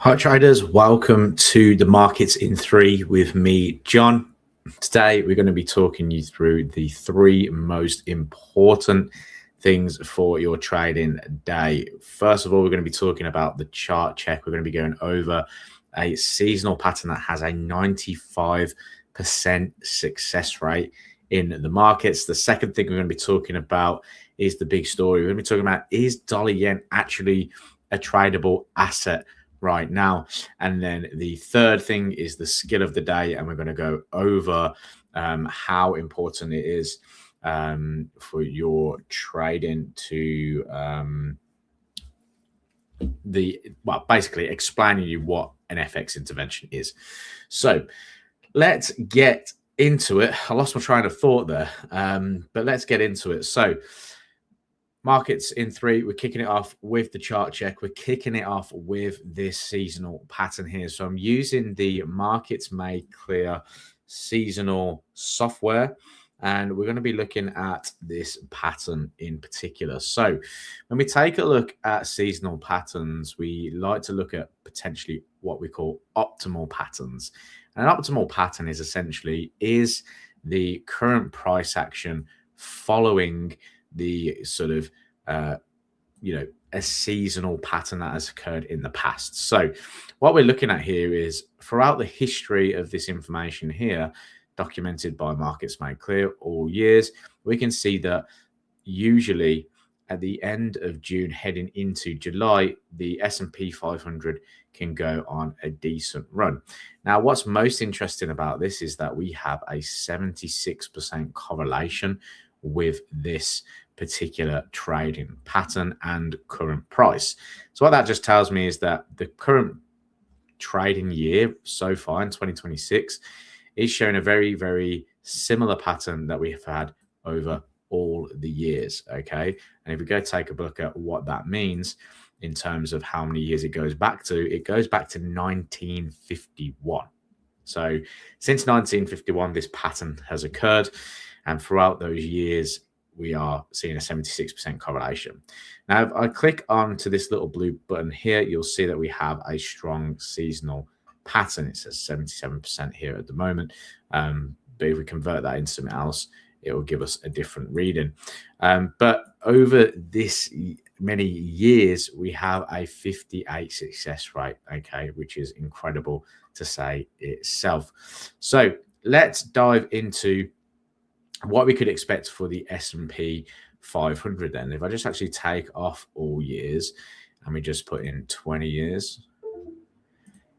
Hi traders, welcome to the Markets in 3 with me, John. Today we're going to be talking you through the 3 most important things for your trading day. First of all, we're going to be talking about the chart check. We're going to be going over a seasonal pattern that has a 95% success rate in the markets. The second thing we're going to be talking about is the big story. We're going to be talking about, is dollar yen actually a tradable asset right now? And then the third thing is the skill of the day, and we're going to go over how important it is for your trading to basically explaining you what an FX intervention is. So let's get into it. I lost my train of thought there, but let's get into it. So Markets in 3, we're kicking it off with the chart check. We're kicking it off with this seasonal pattern here. So I'm using the Markets Made Clear seasonal software, and we're going to be looking at this pattern in particular. So when we take a look at seasonal patterns, we like to look at potentially what we call optimal patterns. And an optimal pattern is essentially the current price action following the sort of a seasonal pattern that has occurred in the past. So what we're looking at here is throughout the history of this information here, documented by Markets Made Clear all years, we can see that usually at the end of June heading into July, the S&P 500 can go on a decent run. Now, what's most interesting about this is that we have a 76% correlation with this particular trading pattern and current price. So what that just tells me is that the current trading year so far in 2026 is showing a very, very similar pattern that we have had over all the years. Okay, and if we go take a look at what that means in terms of how many years it goes back to 1951. So since 1951, this pattern has occurred, and throughout those years, we are seeing a 76% correlation. Now, if I click onto this little blue button here, you'll see that we have a strong seasonal pattern. It says 77% here at the moment. But if we convert that into something else, it will give us a different reading. But over this many years, we have a 58 success rate, okay, which is incredible to say itself. So let's dive into what we could expect for the S&P 500 then. If I just actually take off all years and we just put in 20 years,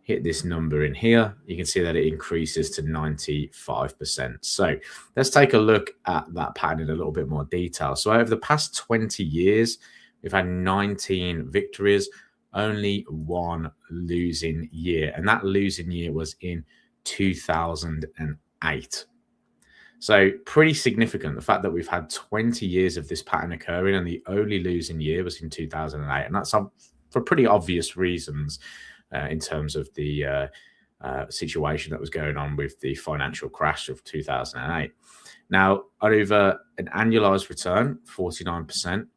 hit this number in here, you can see that it increases to 95%. So let's take a look at that pattern in a little bit more detail. So over the past 20 years, we've had 19 victories, only 1 losing year. And that losing year was in 2008. So pretty significant, the fact that we've had 20 years of this pattern occurring and the only losing year was in 2008. And that's for pretty obvious reasons in terms of the situation that was going on with the financial crash of 2008. Now, over an annualized return, 49%.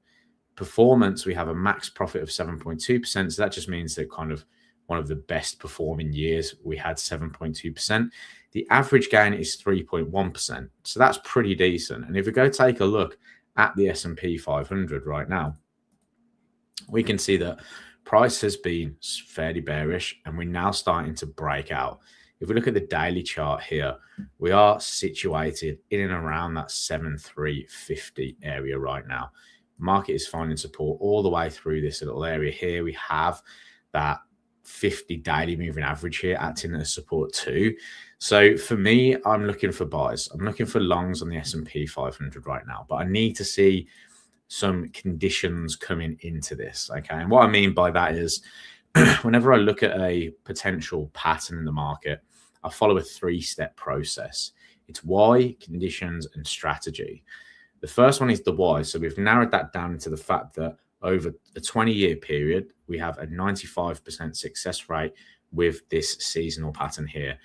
Performance, we have a max profit of 7.2%. So that just means that kind of one of the best performing years, we had 7.2%. The average gain is 3.1%. So that's pretty decent. And if we go take a look at the S&P 500 right now, we can see that price has been fairly bearish and we're now starting to break out. If we look at the daily chart here, we are situated in and around that 7,350 area right now. Market is finding support all the way through this little area here. We have that 50 daily moving average here acting as support too. So for me, I'm looking for buys. I'm looking for longs on the S&P 500 right now, but I need to see some conditions coming into this. Okay, and what I mean by that is whenever I look at a potential pattern in the market, I follow a 3-step process. It's why, conditions, and strategy. The first one is the why. So we've narrowed that down to the fact that over a 20-year period, we have a 95% success rate with this seasonal pattern here.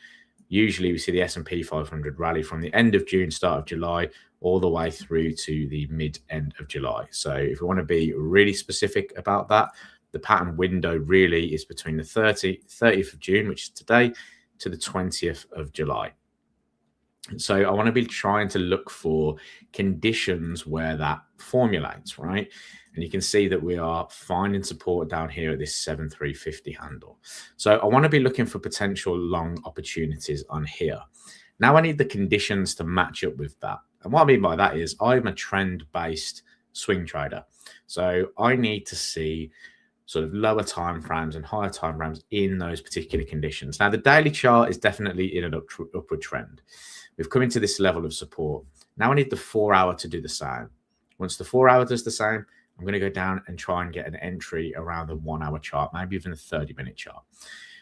Usually we see the S&P 500 rally from the end of June, start of July, all the way through to the mid-end of July. So if we want to be really specific about that, the pattern window really is between the 30th of June, which is today, to the 20th of July. So I want to be trying to look for conditions where that formulates, right? And you can see that we are finding support down here at this 7350 handle. So I want to be looking for potential long opportunities on here. Now I need the conditions to match up with that. And what I mean by that is I'm a trend-based swing trader. So I need to see sort of lower time frames and higher time frames in those particular conditions. Now the daily chart is definitely in an upward trend. We've come into this level of support. Now I need the 4 hour to do the same. Once the 4 hour does the same, I'm going to go down and try and get an entry around the 1 hour chart, maybe even a 30-minute chart.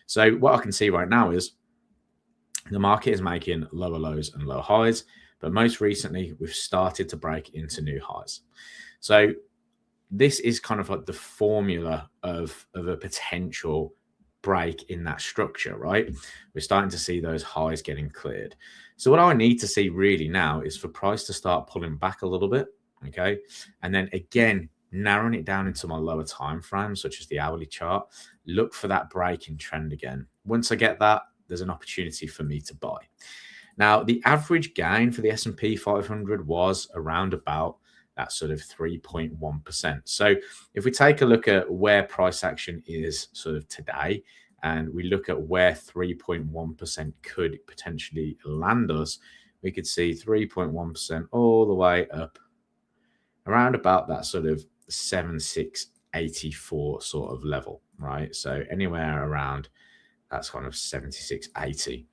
So what I can see right now is the market is making lower lows and lower highs, but most recently we've started to break into new highs. So this is kind of like the formula of a potential break in that structure, right? We're starting to see those highs getting cleared. So what I need to see really now is for price to start pulling back a little bit, okay? And then again, narrowing it down into my lower time frames, such as the hourly chart, look for that break in trend again. Once I get that, there's an opportunity for me to buy. Now, the average gain for the S&P 500 was around about that sort of 3.1%. So if we take a look at where price action is sort of today, and we look at where 3.1% could potentially land us, we could see 3.1% all the way up around about that sort of 7684 sort of level, right? So anywhere around that's kind of 7680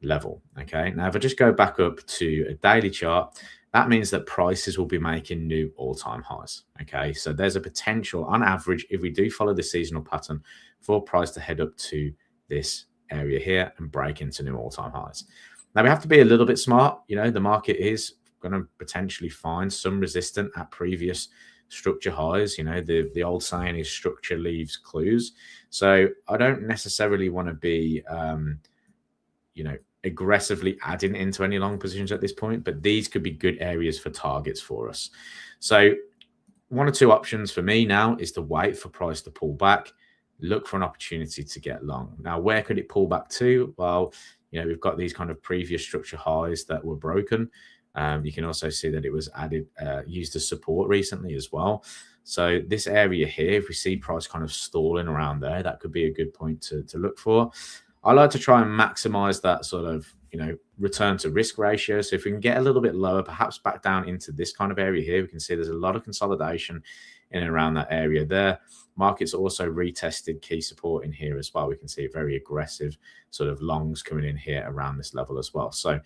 level. Okay. Now, if I just go back up to a daily chart, that means that prices will be making new all-time highs. Okay. So there's a potential on average, if we do follow the seasonal pattern, for price to head up to this area here and break into new all-time highs. Now we have to be a little bit smart. You know, the market is going to potentially find some resistance at previous structure highs. You know, the old saying is structure leaves clues. So I don't necessarily want to be, you know, aggressively adding into any long positions at this point, but these could be good areas for targets for us. So one or two options for me now is to wait for price to pull back, look for an opportunity to get long. Now, where could it pull back to? Well, you know, we've got these kind of previous structure highs that were broken. You can also see that it was used as support recently as well. So this area here, if we see price kind of stalling around there, that could be a good point to look for. I like to try and maximize that sort of, you know, return to risk ratio. So if we can get a little bit lower, perhaps back down into this kind of area here, we can see there's a lot of consolidation in and around that area there. Markets also retested key support in here as well. We can see a very aggressive sort of longs coming in here around this level as well. So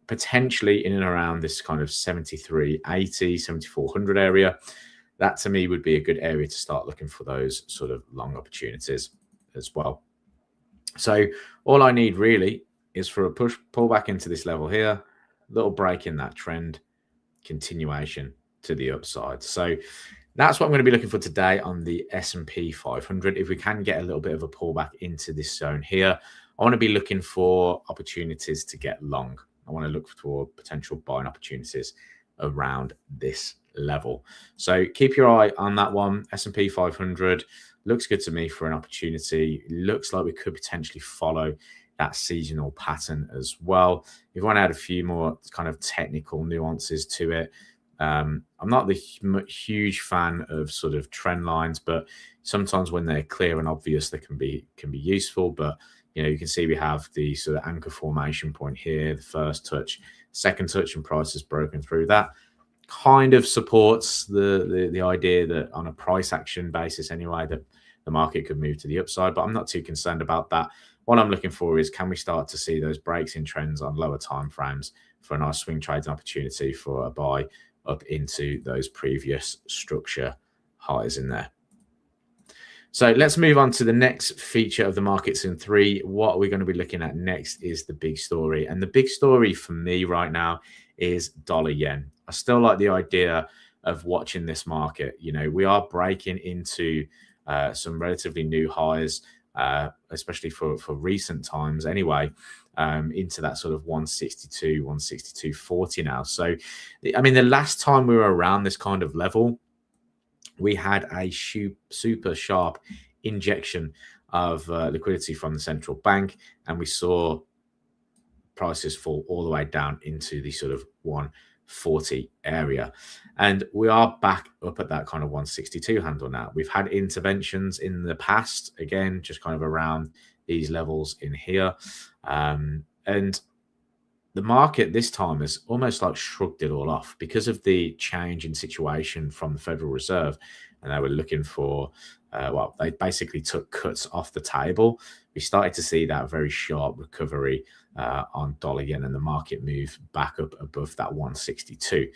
potentially in and around this kind of 7380, 7400 area, that to me would be a good area to start looking for those sort of long opportunities as well. So all I need really is for a pull back into this level here, little break in that trend, continuation to the upside. So that's what I'm going to be looking for today on the S&P 500. If we can get a little bit of a pullback into this zone here, I want to be looking for opportunities to get long. I want to look for potential buying opportunities around this level. So keep your eye on that one. S&P 500 looks good to me for an opportunity. Looks like we could potentially follow that seasonal pattern as well. If you want to add a few more kind of technical nuances to it, I'm not the huge fan of sort of trend lines, but sometimes when they're clear and obvious, they can be useful. But you know, you can see we have the sort of anchor formation point here, the first touch, second touch, and price has broken through that. Kind of supports the idea that on a price action basis anyway, that the market could move to the upside, but I'm not too concerned about that. What I'm looking for is, can we start to see those breaks in trends on lower time frames for a nice swing trading opportunity for a buy up into those previous structure highs in there. So let's move on to the next feature of the markets in 3. What we're going to be looking at next is the big story. And the big story for me right now is dollar yen. I still like the idea of watching this market. You know, we are breaking into some relatively new highs, especially for recent times anyway, into that sort of 162, 162.40 now. So, I mean, the last time we were around this kind of level we had a super sharp injection of liquidity from the central bank, and we saw prices fall all the way down into the sort of 140 area, and we are back up at that kind of 162 handle now. We've had interventions in the past, again, just kind of around these levels in here, and the market this time has almost like shrugged it all off because of the change in situation from the Federal Reserve, and they were looking for well, they basically took cuts off the table. We started to see that very sharp recovery on dollar yen, and the market move back up above that 162.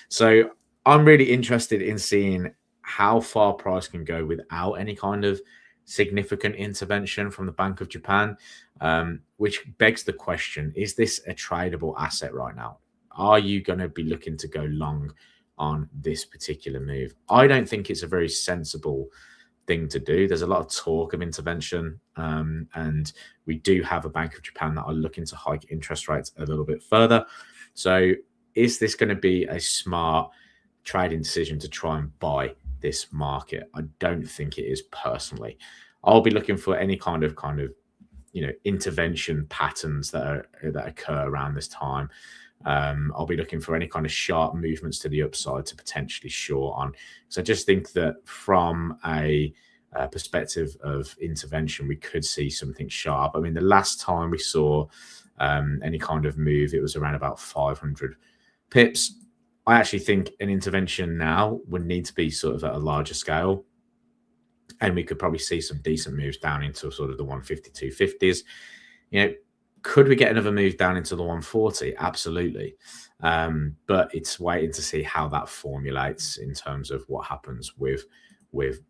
So I'm really interested in seeing how far price can go without any kind of significant intervention from the Bank of Japan, which begs the question, is this a tradable asset right now? Are you going to be looking to go long on this particular move? I don't think it's a very sensible thing to do. There's a lot of talk of intervention, and we do have a Bank of Japan that are looking to hike interest rates a little bit further. So is this going to be a smart trading decision to try and buy this market? I don't think it is personally. I'll be looking for any kind of intervention patterns that occur around this time. I'll be looking for any kind of sharp movements to the upside to potentially short on. So I just think that from a perspective of intervention, we could see something sharp. I mean, the last time we saw any kind of move, it was around about 500 pips. I actually think an intervention now would need to be sort of at a larger scale, and we could probably see some decent moves down into sort of the 150, 250s. Could we get another move down into the 140? Absolutely. But it's waiting to see how that formulates in terms of what happens with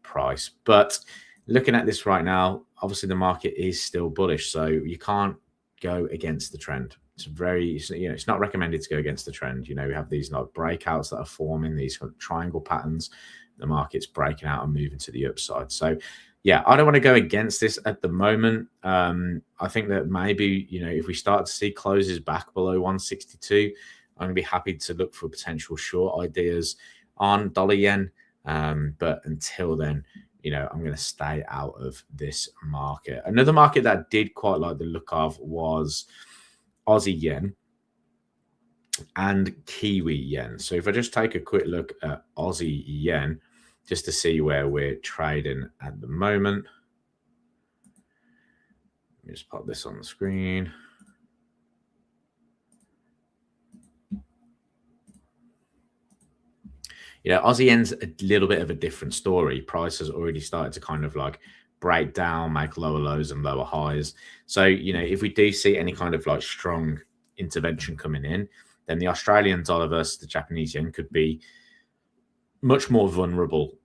price. But looking at this right now, obviously the market is still bullish, so you can't go against the trend. It's not recommended to go against the trend. We have these breakouts that are forming, these triangle patterns. The market's breaking out and moving to the upside. So yeah, I don't want to go against this at the moment. I think that maybe, if we start to see closes back below 162, I'm going to be happy to look for potential short ideas on dollar yen. But until then, I'm going to stay out of this market. Another market that I did quite like the look of was Aussie yen and Kiwi yen. So if I just take a quick look at Aussie yen, just to see where we're trading at the moment. Let me just pop this on the screen. Aussie yen's a little bit of a different story. Price has already started to kind of break down, make lower lows and lower highs. So, if we do see any kind of strong intervention coming in, then the Australian dollar versus the Japanese yen could be much more vulnerable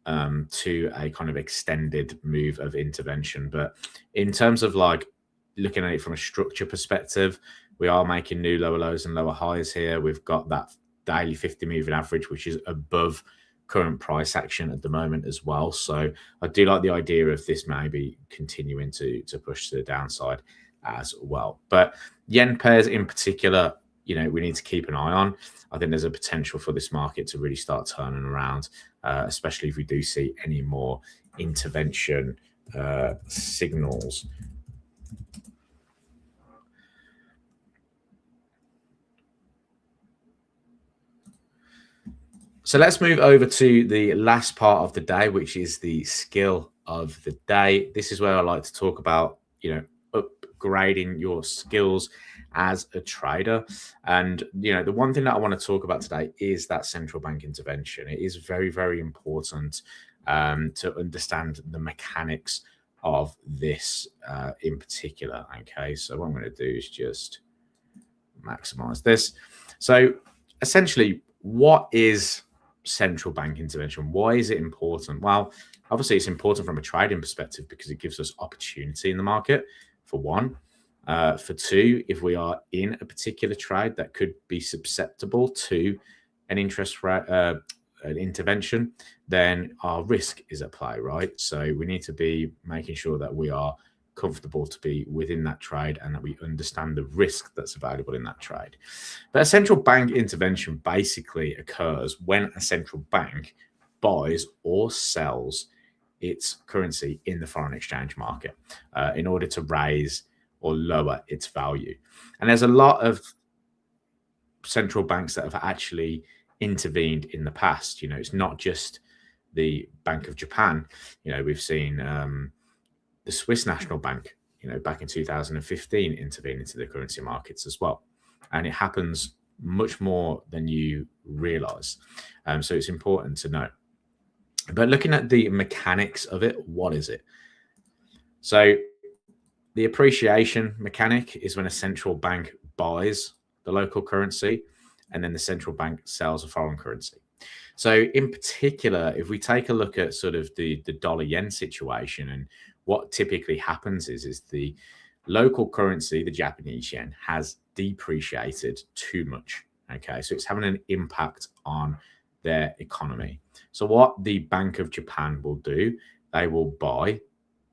to a kind of extended move of intervention. But in terms of looking at it from a structure perspective, we are making new lower lows and lower highs here. We've got that daily 50 moving average, which is above current price action at the moment as well. So I do like the idea of this maybe continuing to push to the downside as well. But yen pairs in particular, we need to keep an eye on. I think there's a potential for this market to really start turning around, especially if we do see any more intervention signals. So let's move over to the last part of the day, which is the skill of the day. This is where I like to talk about, upgrading your skills as a trader. And, the one thing that I want to talk about today is that central bank intervention. It is very, very important to understand the mechanics of this in particular. Okay, so what I'm going to do is just maximize this. So essentially, what is central bank intervention? Why is it important? Well, obviously it's important from a trading perspective because it gives us opportunity in the market, for one. For two, if we are in a particular trade that could be susceptible to an interest rate an intervention, then our risk is at play, right? So we need to be making sure that we are comfortable to be within that trade and that we understand the risk that's available in that trade. But a central bank intervention basically occurs when a central bank buys or sells its currency in the foreign exchange market in order to raise or lower its value. And there's a lot of central banks that have actually intervened in the past. It's not just the Bank of Japan. We've seen the Swiss National Bank, back in 2015 intervene into the currency markets as well. And it happens much more than you realize. So it's important to know. But looking at the mechanics of it, what is it? So the appreciation mechanic is when a central bank buys the local currency and then the central bank sells a foreign currency. So in particular, if we take a look at sort of the dollar yen situation, and what typically happens is the local currency, the Japanese yen, has depreciated too much. Okay, so it's having an impact on their economy. So what the Bank of Japan will do, they will buy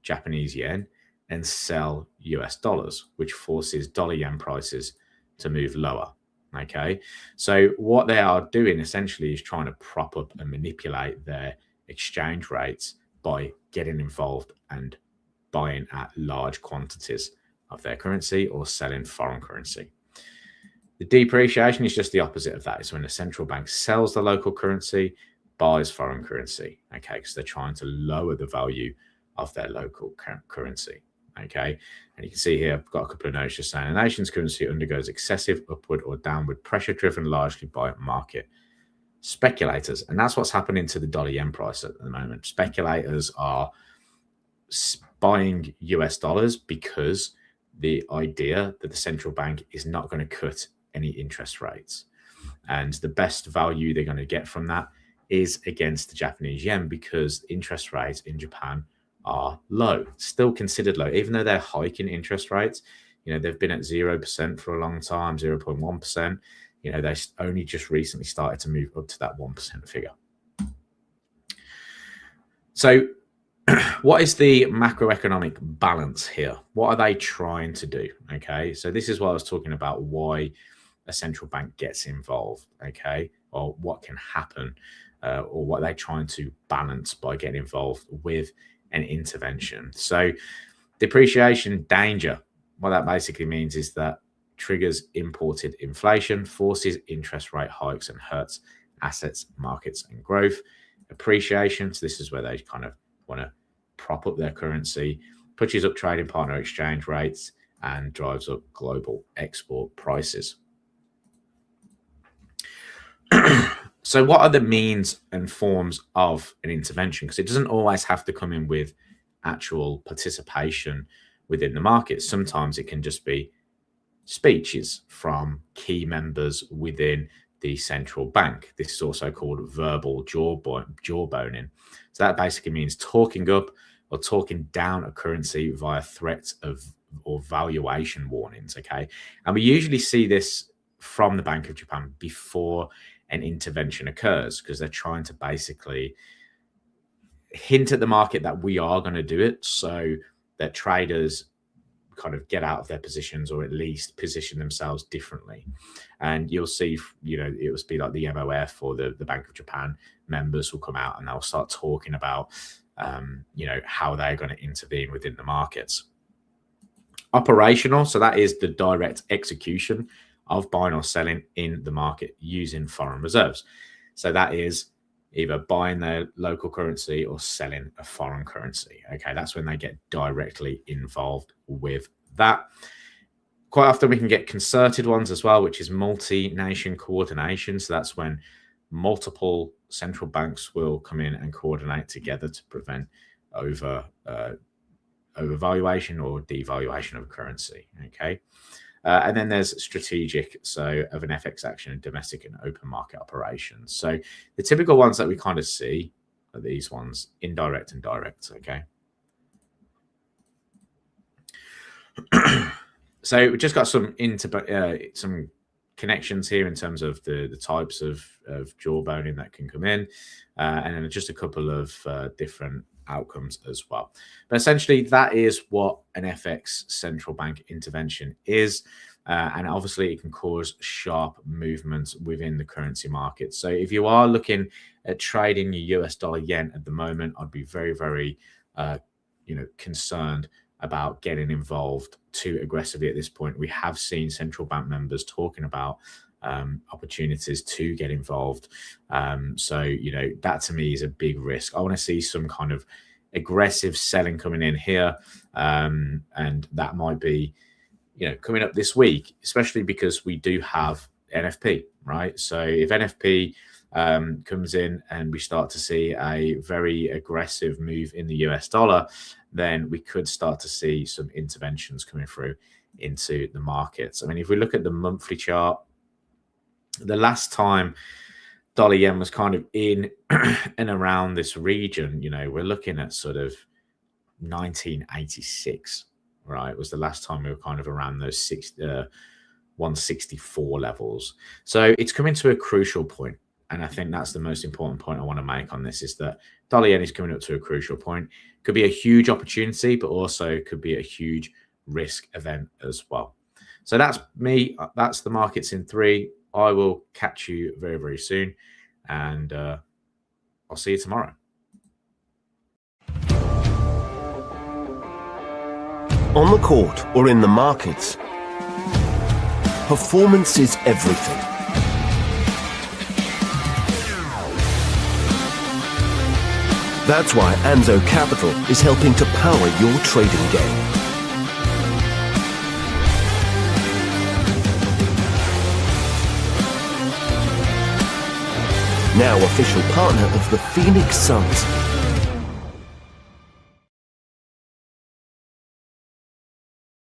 Japanese yen and sell US dollars, which forces dollar yen prices to move lower. Okay, so what they are doing essentially is trying to prop up and manipulate their exchange rates by getting involved and buying at large quantities of their currency or selling foreign currency. The depreciation is just the opposite of that. It's when the central bank sells the local currency, buys foreign currency, okay, because they're trying to lower the value of their local currency. Okay, and you can see here, I've got a couple of notes just saying a nation's currency undergoes excessive upward or downward pressure driven largely by market speculators. And that's what's happening to the dollar yen price at the moment. Speculators are buying US dollars because the idea that the central bank is not going to cut any interest rates. And the best value they're going to get from that is against the Japanese yen, because interest rates in Japan are low, still considered low, even though they're hiking interest rates. They've been at 0% for a long time, 0.1%. They only just recently started to move up to that 1% figure. So what is the macroeconomic balance here? What are they trying to do? Okay, so this is what I was talking about, why a central bank gets involved, okay, or what can happen, or what they're trying to balance by getting involved with an intervention. So depreciation danger, what that basically means is that triggers imported inflation, forces interest rate hikes, and hurts assets, markets, and growth. Appreciation, so this is where they kind of want to prop up their currency, pushes up trading partner exchange rates, and drives up global export prices. So what are the means and forms of an intervention? Because it doesn't always have to come in with actual participation within the market. Sometimes it can just be speeches from key members within the central bank. This is also called verbal jawboning. So that basically means talking up or talking down a currency via threats of or valuation warnings. Okay, and we usually see this from the Bank of Japan before an intervention occurs, because they're trying to basically hint at the market that we are going to do it, so that traders kind of get out of their positions, or at least position themselves differently. And you'll see, it will be like the MOF or the Bank of Japan members will come out and they'll start talking about, how they're going to intervene within the markets. Operational, so that is the direct execution of buying or selling in the market using foreign reserves. So that is either buying their local currency or selling a foreign currency. Okay, that's when they get directly involved with that. Quite often we can get concerted ones as well, which is multi-nation coordination. So that's when multiple central banks will come in and coordinate together to prevent overvaluation or devaluation of currency. Okay. And then there's strategic, so of an FX action in domestic and open market operations. So the typical ones that we kind of see are these ones, indirect and direct. Okay. So we just got some connections here in terms of the types of jawboning that can come in, and then just a couple of different outcomes as well. But essentially, that is what an FX central bank intervention is. and obviously it can cause sharp movements within the currency market. So if you are looking at trading your US dollar yen at the moment, I'd be very, very concerned about getting involved too aggressively at this point. We have seen central bank members talking about opportunities to get involved. So that to me is a big risk. I want to see some kind of aggressive selling coming in here, and that might be coming up this week, especially because we do have NFP, right? So if NFP comes in and we start to see a very aggressive move in the US dollar, then we could start to see some interventions coming through into the markets. I mean, if we look at the monthly chart, the last time dollar yen was kind of in and around this region, we're looking at sort of 1986, right? Was the last time we were kind of around those 164 levels. So it's coming to a crucial point. And I think that's the most important point I want to make on this, is that dollar yen is coming up to a crucial point. Could be a huge opportunity, but also could be a huge risk event as well. So that's me. That's the markets in 3. I will catch you very, very soon. And I'll see you tomorrow. On the court or in the markets, performance is everything. That's why Anzo Capital is helping to power your trading game. Now official partner of the Phoenix Suns.